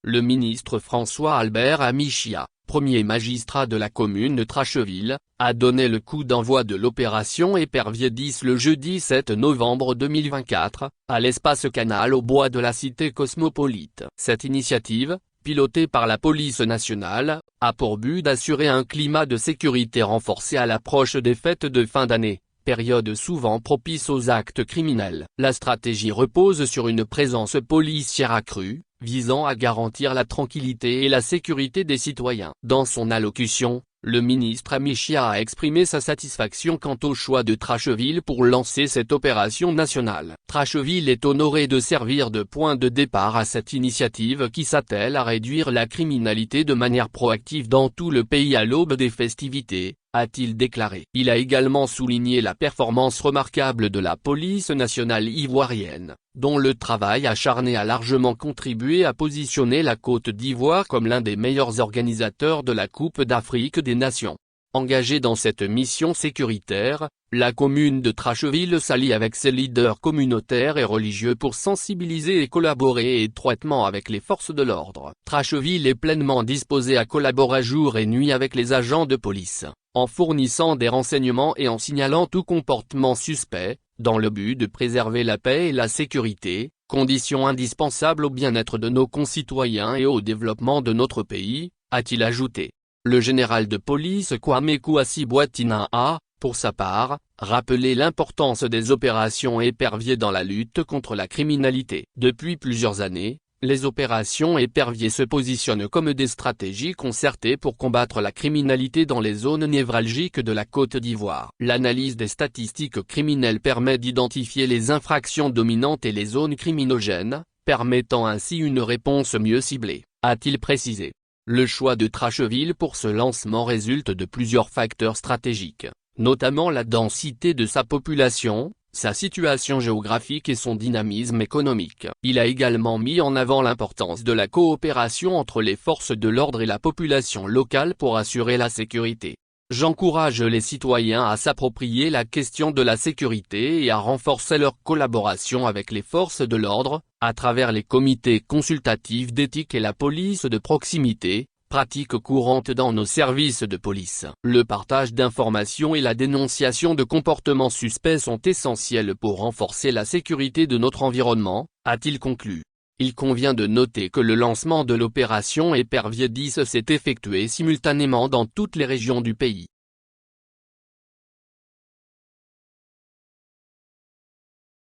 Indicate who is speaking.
Speaker 1: le ministre François Albert Amichia, premier magistrat de la commune de Tracheville, a donné le coup d'envoi de l'opération Épervier 10 le jeudi 7 novembre 2024, à l'espace Canal au bois de la cité cosmopolite. Cette initiative, pilotée par la police nationale, a pour but d'assurer un climat de sécurité renforcé à l'approche des fêtes de fin d'année, période souvent propice aux actes criminels. La stratégie repose sur une présence policière accrue, visant à garantir la tranquillité et la sécurité des citoyens. Dans son allocution, le ministre Amichia a exprimé sa satisfaction quant au choix de Tracheville pour lancer cette opération nationale. Tracheville est honoré de servir de point de départ à cette initiative qui s'attelle à réduire la criminalité de manière proactive dans tout le pays à l'aube des festivités, a-t-il déclaré. Il a également souligné la performance remarquable de la police nationale ivoirienne, dont le travail acharné a largement contribué à positionner la Côte d'Ivoire comme l'un des meilleurs organisateurs de la Coupe d'Afrique des Nations. Engagée dans cette mission sécuritaire, la commune de Tracheville s'allie avec ses leaders communautaires et religieux pour sensibiliser et collaborer étroitement avec les forces de l'ordre. Tracheville est pleinement disposée à collaborer jour et nuit avec les agents de police, en fournissant des renseignements et en signalant tout comportement suspect, dans le but de préserver la paix et la sécurité, condition indispensable au bien-être de nos concitoyens et au développement de notre pays, a-t-il ajouté. Le général de police Kwame Kouassi Boatina a, pour sa part, rappelé l'importance des opérations Épervier dans la lutte contre la criminalité. Depuis plusieurs années, les opérations Épervier se positionnent comme des stratégies concertées pour combattre la criminalité dans les zones névralgiques de la Côte d'Ivoire. L'analyse des statistiques criminelles permet d'identifier les infractions dominantes et les zones criminogènes, permettant ainsi une réponse mieux ciblée, a-t-il précisé. Le choix de Tracheville pour ce lancement résulte de plusieurs facteurs stratégiques, notamment la densité de sa population, sa situation géographique et son dynamisme économique. Il a également mis en avant l'importance de la coopération entre les forces de l'ordre et la population locale pour assurer la sécurité. J'encourage les citoyens à s'approprier la question de la sécurité et à renforcer leur collaboration avec les forces de l'ordre, à travers les comités consultatifs d'éthique et la police de proximité, pratique courante dans nos services de police. Le partage d'informations et la dénonciation de comportements suspects sont essentiels pour renforcer la sécurité de notre environnement, a-t-il conclu. Il convient de noter que le lancement de l'opération Épervier 10 s'est effectué simultanément dans toutes les régions du pays.